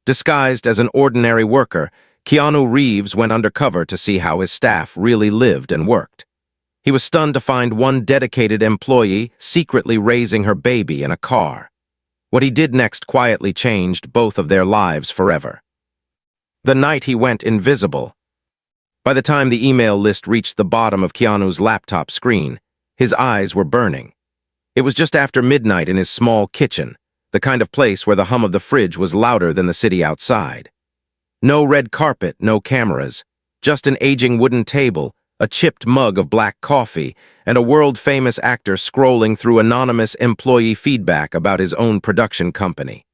Disguised as an ordinary worker, Keanu Reeves went undercover to see how his staff really lived and worked. He was stunned to find one dedicated employee secretly raising her baby in a car. What he did next quietly changed both of their lives forever. The night he went invisible. By the time the email list reached the bottom of Keanu's laptop screen, his eyes were burning. It was just after midnight in his small kitchen, the kind of place where the hum of the fridge was louder than the city outside. No red carpet, no cameras, just an aging wooden table, a chipped mug of black coffee, and a world-famous actor scrolling through anonymous employee feedback about his own production company.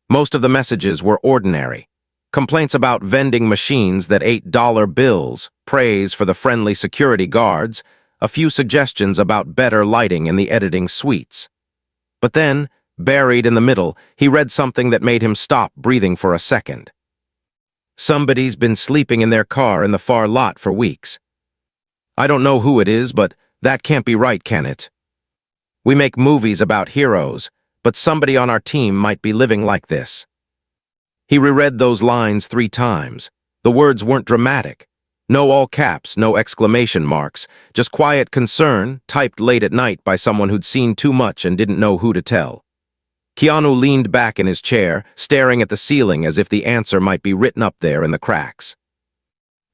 Most of the messages were ordinary. Complaints about vending machines that ate dollar bills, praise for the friendly security guards, a few suggestions about better lighting in the editing suites. But then, buried in the middle, he read something that made him stop breathing for a second. Somebody's been sleeping in their car in the far lot for weeks. I don't know who it is, but that can't be right, can it? We make movies about heroes, but somebody on our team might be living like this. He reread those lines 3 times. The words weren't dramatic. No all caps, no exclamation marks, just quiet concern typed late at night by someone who'd seen too much and didn't know who to tell. Keanu leaned back in his chair, staring at the ceiling as if the answer might be written up there in the cracks.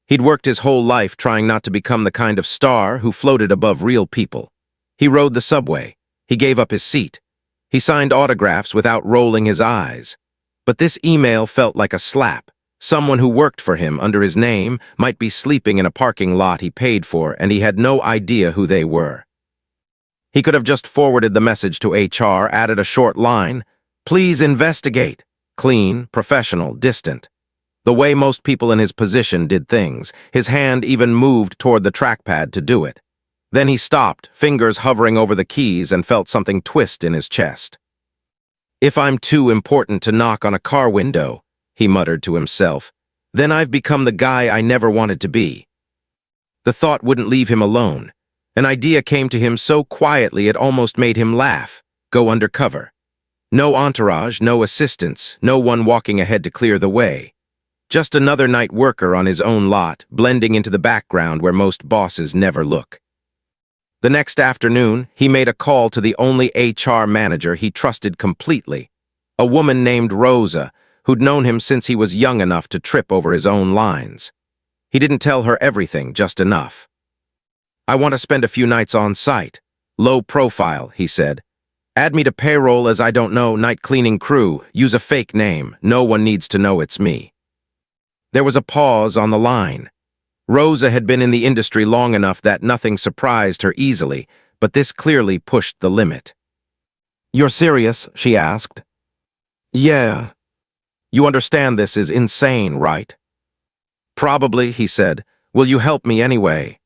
He'd worked his whole life trying not to become the kind of star who floated above real people. He rode the subway. He gave up his seat. He signed autographs without rolling his eyes. But this email felt like a slap. Someone who worked for him under his name might be sleeping in a parking lot he paid for, and he had no idea who they were. He could have just forwarded the message to HR, added a short line, "Please investigate." Clean, professional, distant. The way most people in his position did things. His hand even moved toward the trackpad to do it. Then he stopped, fingers hovering over the keys, and felt something twist in his chest. "If I'm too important to knock on a car window," he muttered to himself, "then I've become the guy I never wanted to be." The thought wouldn't leave him alone. An idea came to him so quietly it almost made him laugh. Go undercover. No entourage, no assistants, no one walking ahead to clear the way. Just another night worker on his own lot, blending into the background where most bosses never look. The next afternoon, he made a call to the only HR manager he trusted completely, a woman named Rosa, who'd known him since he was young enough to trip over his own lines. He didn't tell her everything, just enough. "I want to spend a few nights on site. Low profile," he said. "Add me to payroll as I don't know, night cleaning crew. Use a fake name. No one needs to know it's me." There was a pause on the line. Rosa had been in the industry long enough that nothing surprised her easily, but this clearly pushed the limit. "You're serious?" she asked. "Yeah. You understand this is insane, right?" "Probably," he said. "Will you help me anyway?"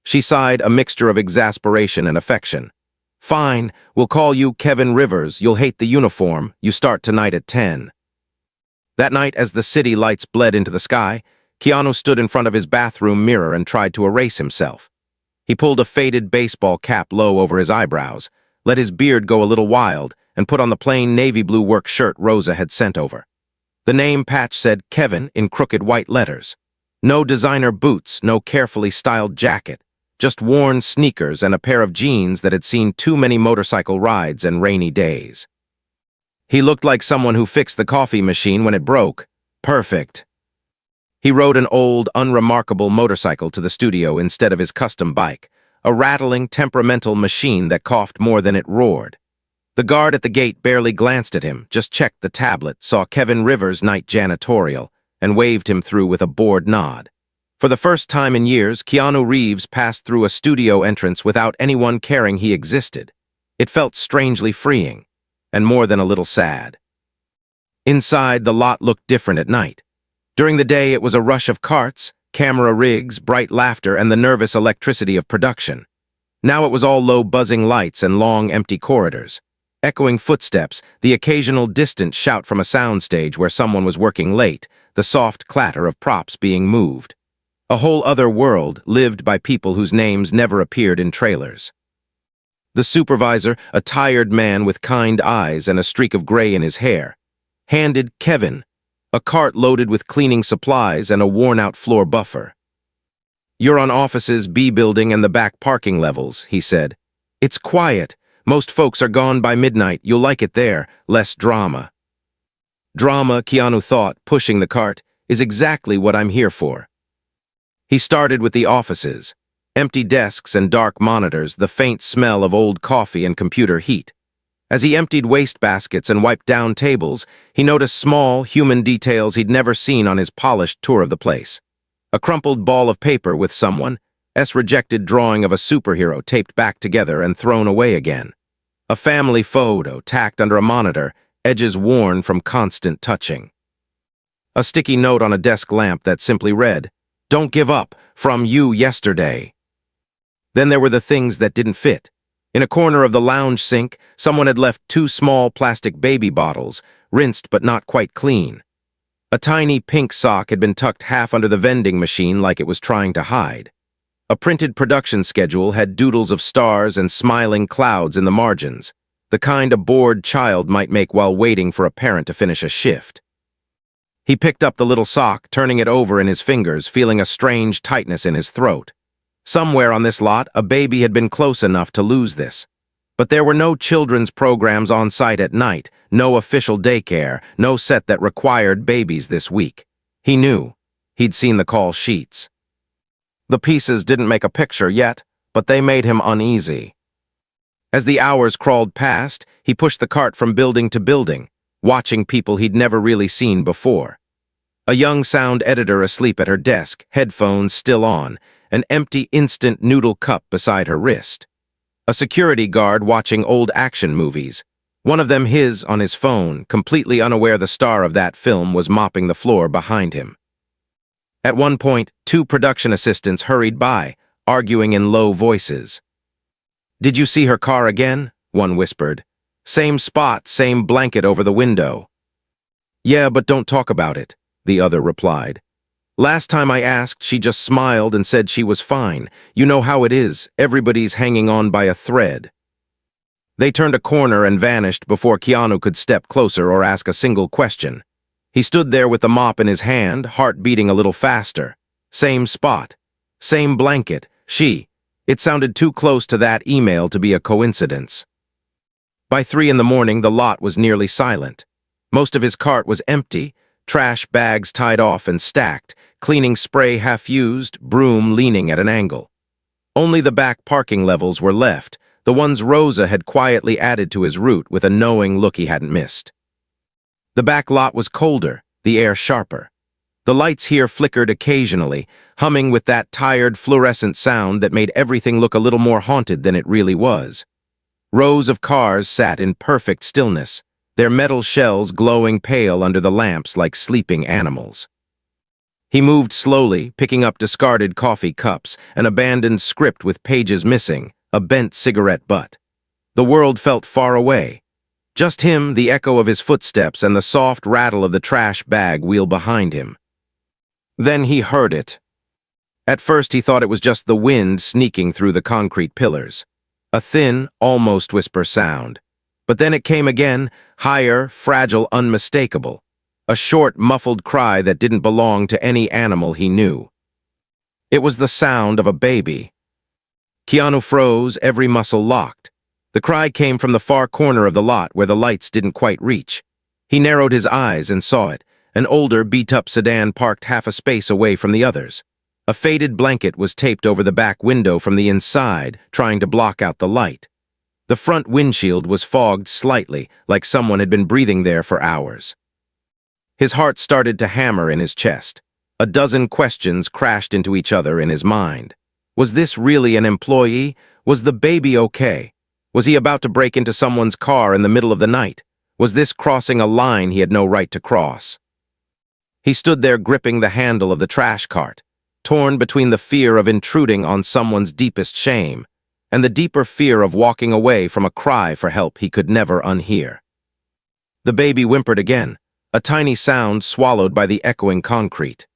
She sighed, a mixture of exasperation and affection. "Fine, we'll call you Kevin Rivers. You'll hate the uniform. You start tonight at 10. That night, as the city lights bled into the sky, Keanu stood in front of his bathroom mirror and tried to erase himself. He pulled a faded baseball cap low over his eyebrows, let his beard go a little wild, and put on the plain navy blue work shirt Rosa had sent over. The name patch said Kevin in crooked white letters. No designer boots, no carefully styled jacket. Just worn sneakers and a pair of jeans that had seen too many motorcycle rides and rainy days. He looked like someone who fixed the coffee machine when it broke. Perfect. He rode an old, unremarkable motorcycle to the studio instead of his custom bike, a rattling, temperamental machine that coughed more than it roared. The guard at the gate barely glanced at him, just checked the tablet, saw Kevin Rivers' night janitorial, and waved him through with a bored nod. For the first time in years, Keanu Reeves passed through a studio entrance without anyone caring he existed. It felt strangely freeing, and more than a little sad. Inside, the lot looked different at night. During the day, it was a rush of carts, camera rigs, bright laughter, and the nervous electricity of production. Now it was all low buzzing lights and long, empty corridors. Echoing footsteps, the occasional distant shout from a soundstage where someone was working late, the soft clatter of props being moved. A whole other world lived by people whose names never appeared in trailers. The supervisor, a tired man with kind eyes and a streak of gray in his hair. handed Kevin a cart loaded with cleaning supplies and a worn-out floor buffer. "You're on office's B building and the back parking levels," he said. "It's quiet. Most folks are gone by midnight. You'll like it there. Less drama." Drama, Keanu thought, pushing the cart, is exactly what I'm here for. He started with the offices. Empty desks and dark monitors, the faint smell of old coffee and computer heat. As he emptied waste baskets and wiped down tables, he noticed small, human details he'd never seen on his polished tour of the place. A crumpled ball of paper with someone's rejected drawing of a superhero taped back together and thrown away again. A family photo tacked under a monitor, edges worn from constant touching. A sticky note on a desk lamp that simply read, "Don't give up, from you yesterday." Then there were the things that didn't fit. In a corner of the lounge sink, someone had left 2 small plastic baby bottles, rinsed but not quite clean. A tiny pink sock had been tucked half under the vending machine like it was trying to hide. A printed production schedule had doodles of stars and smiling clouds in the margins, the kind a bored child might make while waiting for a parent to finish a shift. He picked up the little sock, turning it over in his fingers, feeling a strange tightness in his throat. Somewhere on this lot, a baby had been close enough to lose this. But there were no children's programs on site at night, no official daycare, no set that required babies this week. He knew. He'd seen the call sheets. The pieces didn't make a picture yet, but they made him uneasy. As the hours crawled past, he pushed the cart from building to building, watching people he'd never really seen before. A young sound editor asleep at her desk, headphones still on, an empty instant noodle cup beside her wrist. A security guard watching old action movies, one of them his on his phone, completely unaware the star of that film was mopping the floor behind him. At one point, 2 production assistants hurried by, arguing in low voices. "Did you see her car again?" one whispered. "Same spot, same blanket over the window." "Yeah, but don't talk about it," the other replied. "Last time I asked, she just smiled and said she was fine. You know how it is, everybody's hanging on by a thread." They turned a corner and vanished before Keanu could step closer or ask a single question. He stood there with the mop in his hand, heart beating a little faster. Same spot. Same blanket. She. It sounded too close to that email to be a coincidence. By 3 in the morning, the lot was nearly silent. Most of his cart was empty, trash bags tied off and stacked, cleaning spray half-used, broom leaning at an angle. Only the back parking levels were left, the ones Rosa had quietly added to his route with a knowing look he hadn't missed. The back lot was colder, the air sharper. The lights here flickered occasionally, humming with that tired fluorescent sound that made everything look a little more haunted than it really was. Rows of cars sat in perfect stillness, their metal shells glowing pale under the lamps like sleeping animals. He moved slowly, picking up discarded coffee cups, an abandoned script with pages missing, a bent cigarette butt. The world felt far away. Just him, the echo of his footsteps, and the soft rattle of the trash bag wheel behind him. Then he heard it. At first he thought it was just the wind sneaking through the concrete pillars. A thin, almost whisper sound. But then it came again, higher, fragile, unmistakable. A short, muffled cry that didn't belong to any animal he knew. It was the sound of a baby. Keanu froze, every muscle locked. The cry came from the far corner of the lot where the lights didn't quite reach. He narrowed his eyes and saw it, an older, beat-up sedan parked half a space away from the others. A faded blanket was taped over the back window from the inside, trying to block out the light. The front windshield was fogged slightly, like someone had been breathing there for hours. His heart started to hammer in his chest. A dozen questions crashed into each other in his mind. Was this really an employee? Was the baby okay? Was he about to break into someone's car in the middle of the night? Was this crossing a line he had no right to cross? He stood there gripping the handle of the trash cart, torn between the fear of intruding on someone's deepest shame and the deeper fear of walking away from a cry for help he could never unhear. The baby whimpered again, a tiny sound swallowed by the echoing concrete.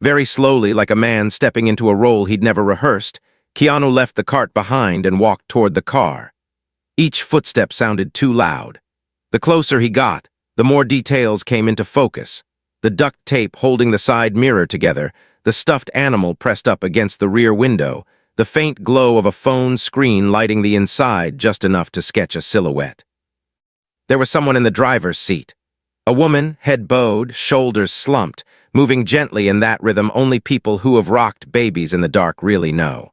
Very slowly, like a man stepping into a role he'd never rehearsed, Keanu left the cart behind and walked toward the car. Each footstep sounded too loud. The closer he got, The more details came into focus. The duct tape holding the side mirror together, the stuffed animal pressed up against the rear window, the faint glow of a phone screen lighting the inside just enough to sketch a silhouette. There was someone in the driver's seat. A woman, head bowed, shoulders slumped, moving gently in that rhythm only people who have rocked babies in the dark really know.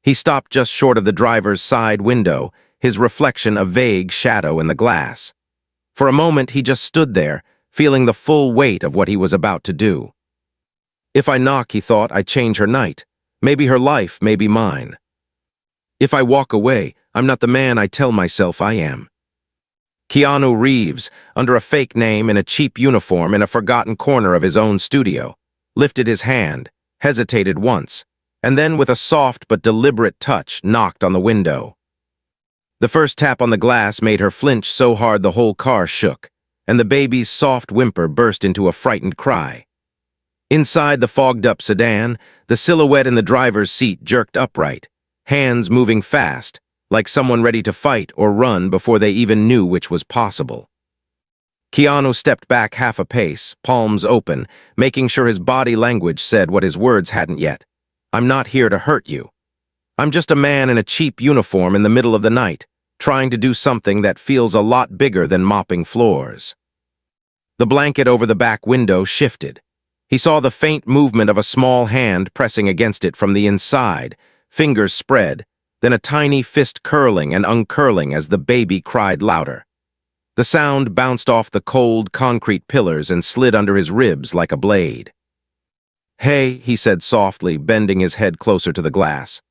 He stopped just short of the driver's side window, his reflection a vague shadow in the glass. For a moment he just stood there, feeling the full weight of what he was about to do. If I knock, he thought, I change her night. Maybe her life, maybe mine. If I walk away, I'm not the man I tell myself I am. Keanu Reeves, under a fake name in a cheap uniform in a forgotten corner of his own studio, lifted his hand, hesitated once, and then with a soft but deliberate touch knocked on the window. The first tap on the glass made her flinch so hard the whole car shook, and the baby's soft whimper burst into a frightened cry. Inside the fogged-up sedan, the silhouette in the driver's seat jerked upright, hands moving fast, like someone ready to fight or run before they even knew which was possible. Keanu stepped back half a pace, palms open, making sure his body language said what his words hadn't yet. I'm not here to hurt you. I'm just a man in a cheap uniform in the middle of the night, trying to do something that feels a lot bigger than mopping floors. The blanket over the back window shifted. He saw the faint movement of a small hand pressing against it from the inside, fingers spread, then a tiny fist curling and uncurling as the baby cried louder. The sound bounced off the cold concrete pillars and slid under his ribs like a blade. Hey, he said softly, bending his head closer to the glass.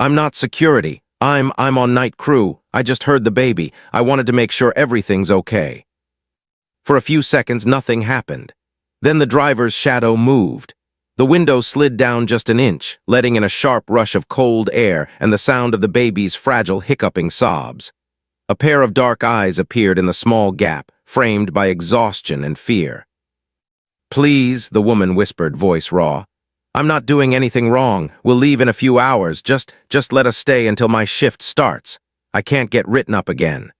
I'm not security. I'm on night crew. I just heard the baby. I wanted to make sure everything's okay. For a few seconds, nothing happened. Then the driver's shadow moved. The window slid down just an inch, letting in a sharp rush of cold air and the sound of the baby's fragile hiccuping sobs. A pair of dark eyes appeared in the small gap, framed by exhaustion and fear. Please, the woman whispered, voice raw. I'm not doing anything wrong. We'll leave in a few hours. Just let us stay until my shift starts. I can't get written up again.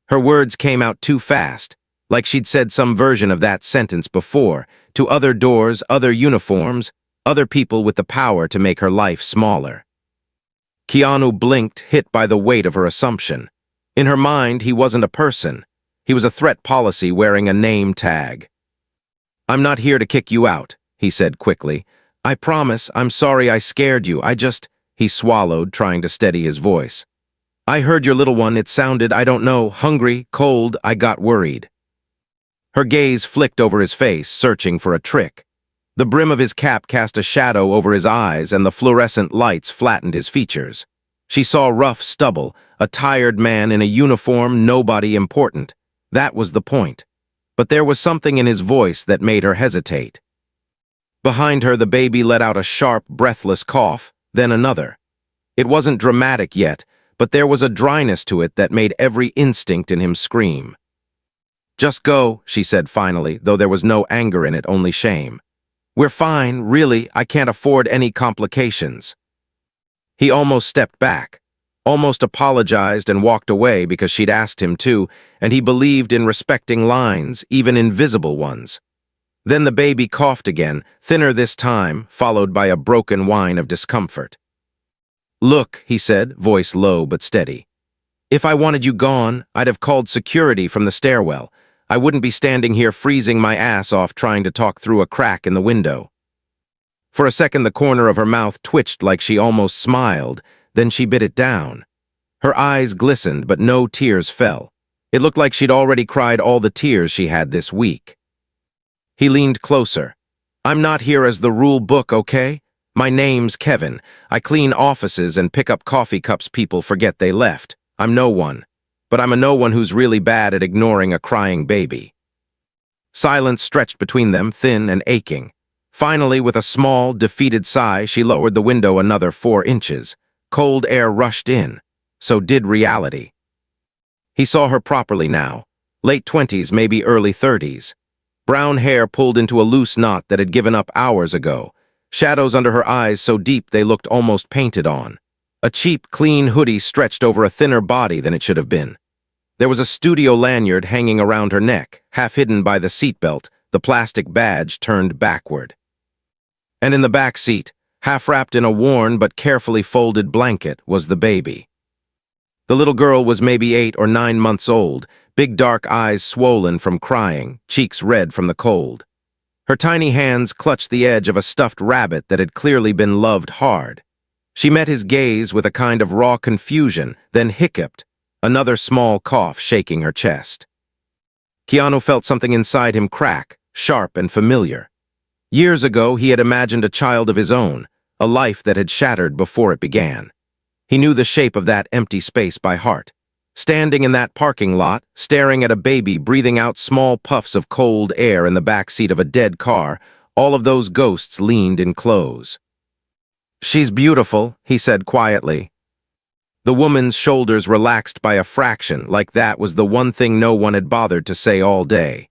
Her words came out too fast, like she'd said some version of that sentence before, to other doors, other uniforms, other people with the power to make her life smaller. Keanu blinked, hit by the weight of her assumption. In her mind, he wasn't a person. He was a threat policy wearing a name tag. I'm not here to kick you out, he said quickly. I promise, I'm sorry I scared you. He swallowed, trying to steady his voice. I heard your little one. It sounded, I don't know, hungry, cold. I got worried. Her gaze flicked over his face, searching for a trick. The brim of his cap cast a shadow over his eyes, and the fluorescent lights flattened his features. She saw rough stubble, a tired man in a uniform, nobody important. That was the point. But there was something in his voice that made her hesitate. Behind her, the baby let out a sharp, breathless cough, then another. It wasn't dramatic yet, but there was a dryness to it that made every instinct in him scream. Just go, she said finally, though there was no anger in it, only shame. We're fine, really. I can't afford any complications. He almost stepped back, almost apologized and walked away because she'd asked him to, and he believed in respecting lines, even invisible ones. Then the baby coughed again, thinner this time, followed by a broken whine of discomfort. Look, he said, voice low but steady. If I wanted you gone, I'd have called security from the stairwell. I wouldn't be standing here freezing my ass off trying to talk through a crack in the window. For a second, the corner of her mouth twitched like she almost smiled, then she bit it down. Her eyes glistened, but no tears fell. It looked like she'd already cried all the tears she had this week. He leaned closer. I'm not here as the rule book, okay? My name's Kevin. I clean offices and pick up coffee cups people forget they left. I'm no one. But I'm a no one who's really bad at ignoring a crying baby. Silence stretched between them, thin and aching. Finally, with a small, defeated sigh, she lowered the window another 4 inches. Cold air rushed in. So did reality. He saw her properly now. Late 20s, maybe early 30s. Brown hair pulled into a loose knot that had given up hours ago. Shadows under her eyes so deep they looked almost painted on. A cheap, clean hoodie stretched over a thinner body than it should have been. There was a studio lanyard hanging around her neck, half hidden by the seatbelt, the plastic badge turned backward. And in the back seat, half wrapped in a worn but carefully folded blanket, was the baby. The little girl was maybe 8 or 9 months old, big dark eyes swollen from crying, cheeks red from the cold. Her tiny hands clutched the edge of a stuffed rabbit that had clearly been loved hard. She met his gaze with a kind of raw confusion, then hiccuped, another small cough shaking her chest. Keanu felt something inside him crack, sharp and familiar. Years ago, he had imagined a child of his own, a life that had shattered before it began. He knew the shape of that empty space by heart. Standing in that parking lot, staring at a baby breathing out small puffs of cold air in the back seat of a dead car, all of those ghosts leaned in close. "She's beautiful," he said quietly. The woman's shoulders relaxed by a fraction, like that was the one thing no one had bothered to say all day.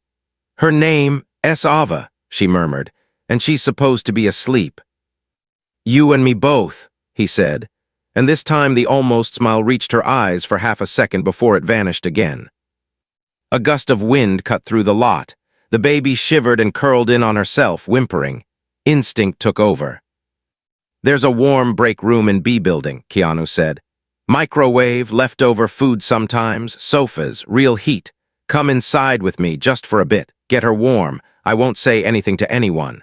"Her name, Ava," she murmured, "and she's supposed to be asleep." "You and me both," he said, and this time the almost smile reached her eyes for half a second before it vanished again. A gust of wind cut through the lot. The baby shivered and curled in on herself, whimpering. Instinct took over. "There's a warm break room in B building," Keanu said. "Microwave, leftover food sometimes, sofas, real heat. Come inside with me just for a bit, get her warm. I won't say anything to anyone."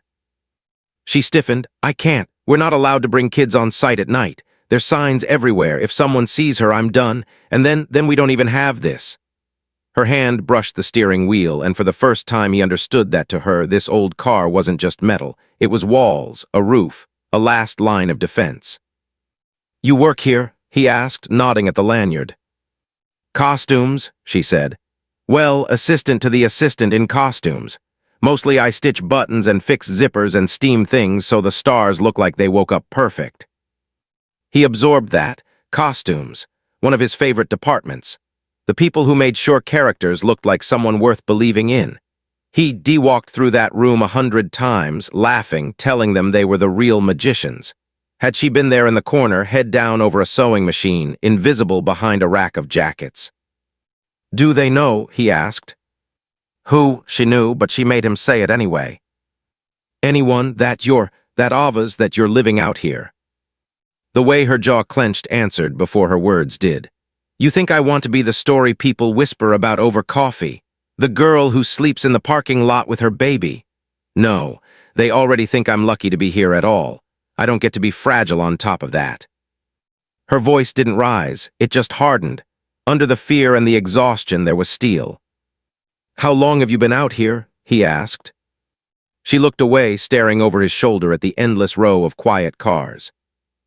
She stiffened. "I can't. We're not allowed to bring kids on site at night. There's signs everywhere. If someone sees her, I'm done. And then we don't even have this." Her hand brushed the steering wheel, and for the first time he understood that to her, this old car wasn't just metal. It was walls, a roof, a last line of defense. "You work here?" he asked, nodding at the lanyard. "Costumes," she said. "Well, assistant to the assistant in costumes. Mostly I stitch buttons and fix zippers and steam things so the stars look like they woke up perfect." He absorbed that. Costumes. One of his favorite departments. The people who made sure characters looked like someone worth believing in. He de-walked through that room 100 times, laughing, telling them they were the real magicians. Had she been there in the corner, head down over a sewing machine, invisible behind a rack of jackets. "Do they know?" he asked. Who, she knew, but she made him say it anyway. "Anyone, that Ava's that you're living out here." The way her jaw clenched answered before her words did. "You think I want to be the story people whisper about over coffee? The girl who sleeps in the parking lot with her baby? No, they already think I'm lucky to be here at all. I don't get to be fragile on top of that." Her voice didn't rise, it just hardened. Under the fear and the exhaustion there was steel. "How long have you been out here?" he asked. She looked away, staring over his shoulder at the endless row of quiet cars.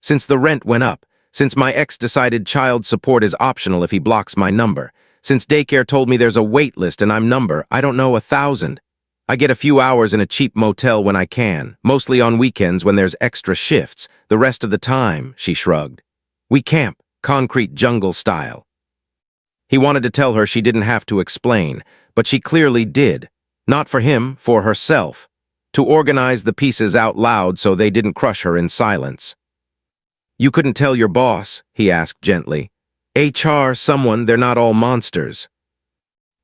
"Since the rent went up, since my ex decided child support is optional if he blocks my number, since daycare told me there's a wait list and I'm number, I don't know, 1,000. I get a few hours in a cheap motel when I can, mostly on weekends when there's extra shifts. The rest of the time," she shrugged. "We camp, concrete jungle style." He wanted to tell her she didn't have to explain, but she clearly did. Not for him, for herself. To organize the pieces out loud so they didn't crush her in silence. "You couldn't tell your boss?" he asked gently. "HR, someone, they're not all monsters."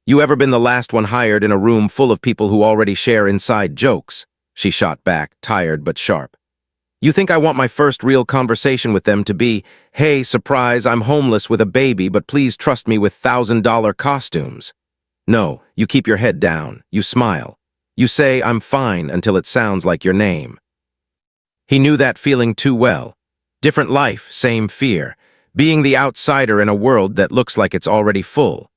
"You ever been the last one hired in a room full of people who already share inside jokes?" She shot back, tired but sharp. "You think I want my first real conversation with them to be, 'Hey, surprise, I'm homeless with a baby, but please trust me with $1,000 costumes'? No, you keep your head down, you smile. You say, 'I'm fine,' until it sounds like your name." He knew that feeling too well. Different life, same fear. Being the outsider in a world that looks like it's already full.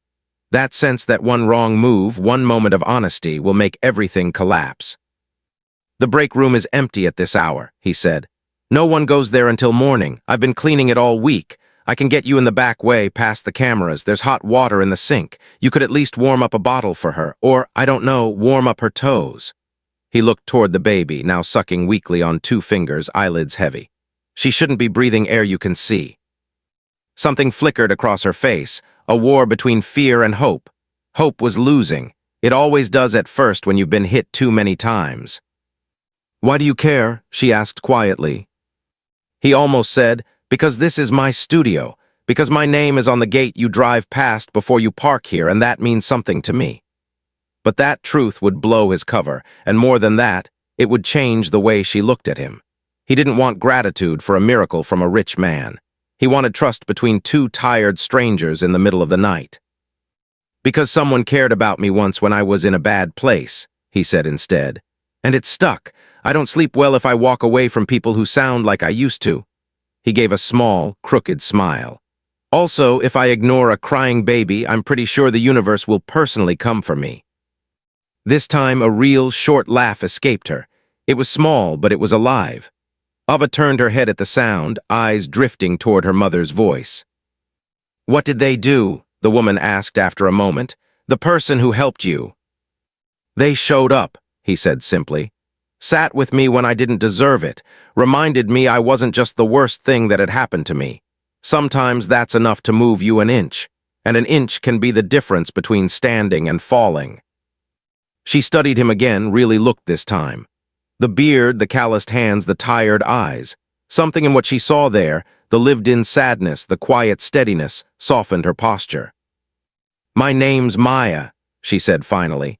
That sense that one wrong move, one moment of honesty, will make everything collapse. "The break room is empty at this hour," he said. "No one goes there until morning. I've been cleaning it all week. I can get you in the back way, past the cameras. There's hot water in the sink. You could at least warm up a bottle for her, or, I don't know, warm up her toes." He looked toward the baby, now sucking weakly on 2 fingers, eyelids heavy. "She shouldn't be breathing air you can see." Something flickered across her face, a war between fear and hope. Hope was losing. It always does at first when you've been hit too many times. "Why do you care?" she asked quietly. He almost said, "Because this is my studio. Because my name is on the gate you drive past before you park here, and that means something to me. But that truth would blow his cover, and more than that, it would change the way she looked at him. He didn't want gratitude for a miracle from a rich man. He wanted trust between two tired strangers in the middle of the night. Because someone cared about me once when I was in a bad place, he said instead. And it stuck. I don't sleep well if I walk away from people who sound like I used to. He gave a small, crooked smile. Also, if I ignore a crying baby, I'm pretty sure the universe will personally come for me. This time, a real, short laugh escaped her. It was small, but it was alive. Ava turned her head at the sound, eyes drifting toward her mother's voice. What did they do? The woman asked after a moment. The person who helped you. They showed up, he said simply. Sat with me when I didn't deserve it, reminded me I wasn't just the worst thing that had happened to me. Sometimes that's enough to move you an inch, and an inch can be the difference between standing and falling. She studied him again, really looked this time. The beard, the calloused hands, the tired eyes. Something in what she saw there, the lived-in sadness, the quiet steadiness, softened her posture. My name's Maya, she said finally.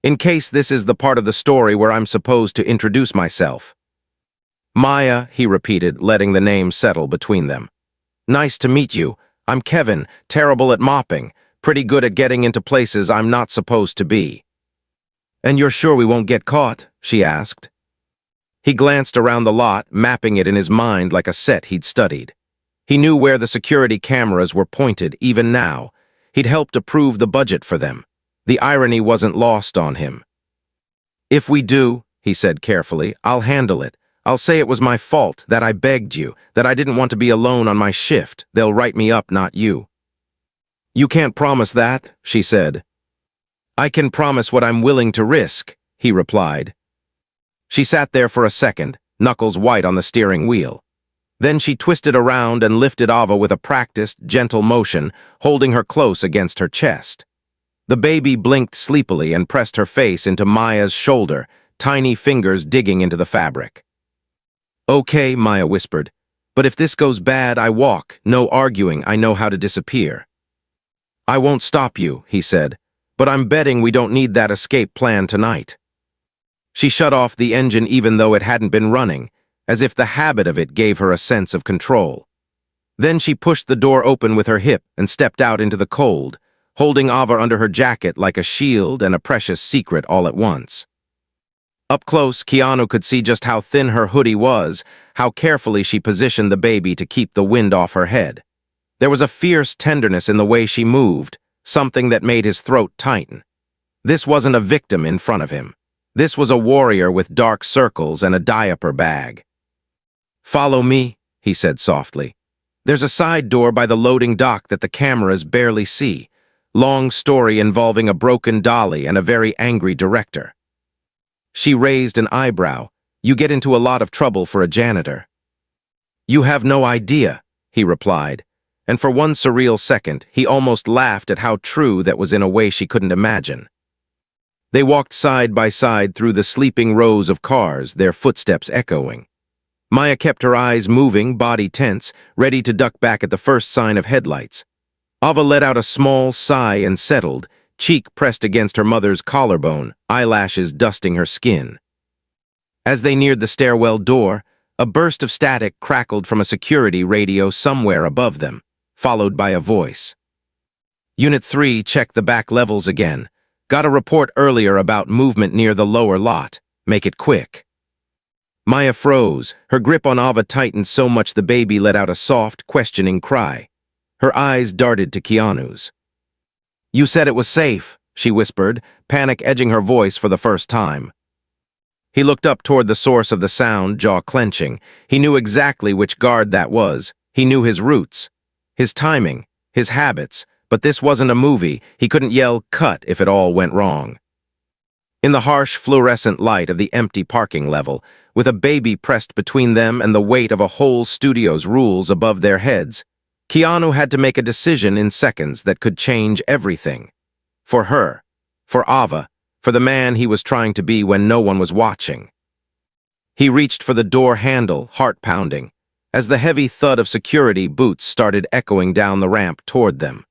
In case this is the part of the story where I'm supposed to introduce myself. Maya, he repeated, letting the name settle between them. Nice to meet you. I'm Kevin, terrible at mopping, pretty good at getting into places I'm not supposed to be. And you're sure we won't get caught? She asked. He glanced around the lot, mapping it in his mind like a set he'd studied. He knew where the security cameras were pointed, even now. He'd helped approve the budget for them. The irony wasn't lost on him. If we do, he said carefully, I'll handle it. I'll say it was my fault, that I begged you, that I didn't want to be alone on my shift. They'll write me up, not you. You can't promise that, she said. I can promise what I'm willing to risk, he replied. She sat there for a second, knuckles white on the steering wheel. Then she twisted around and lifted Ava with a practiced, gentle motion, holding her close against her chest. The baby blinked sleepily and pressed her face into Maya's shoulder, tiny fingers digging into the fabric. Okay, Maya whispered, but if this goes bad, I walk, no arguing, I know how to disappear. I won't stop you, he said, but I'm betting we don't need that escape plan tonight. She shut off the engine even though it hadn't been running, as if the habit of it gave her a sense of control. Then she pushed the door open with her hip and stepped out into the cold, holding Ava under her jacket like a shield and a precious secret all at once. Up close, Keanu could see just how thin her hoodie was, how carefully she positioned the baby to keep the wind off her head. There was a fierce tenderness in the way she moved, something that made his throat tighten. This wasn't a victim in front of him. This was a warrior with dark circles and a diaper bag. Follow me, he said softly. There's a side door by the loading dock that the cameras barely see. Long story involving a broken dolly and a very angry director. She raised an eyebrow. You get into a lot of trouble for a janitor. You have no idea, he replied, and for one surreal second, he almost laughed at how true that was in a way she couldn't imagine. They walked side by side through the sleeping rows of cars, their footsteps echoing. Maya kept her eyes moving, body tense, ready to duck back at the first sign of headlights. Ava let out a small sigh and settled, cheek pressed against her mother's collarbone, eyelashes dusting her skin. As they neared the stairwell door, a burst of static crackled from a security radio somewhere above them, followed by a voice. Unit 3, check the back levels again. Got a report earlier about movement near the lower lot. Make it quick. Maya froze, her grip on Ava tightened so much the baby let out a soft, questioning cry. Her eyes darted to Keanu's. You said it was safe, she whispered, panic edging her voice for the first time. He looked up toward the source of the sound, jaw clenching. He knew exactly which guard that was. He knew his roots, his timing, his habits, but this wasn't a movie. He couldn't yell, cut, if it all went wrong. In the harsh, fluorescent light of the empty parking level, with a baby pressed between them and the weight of a whole studio's rules above their heads, Keanu had to make a decision in seconds that could change everything. For her, for Ava, for the man he was trying to be when no one was watching. He reached for the door handle, heart pounding. as the heavy thud of security boots started echoing down the ramp toward them.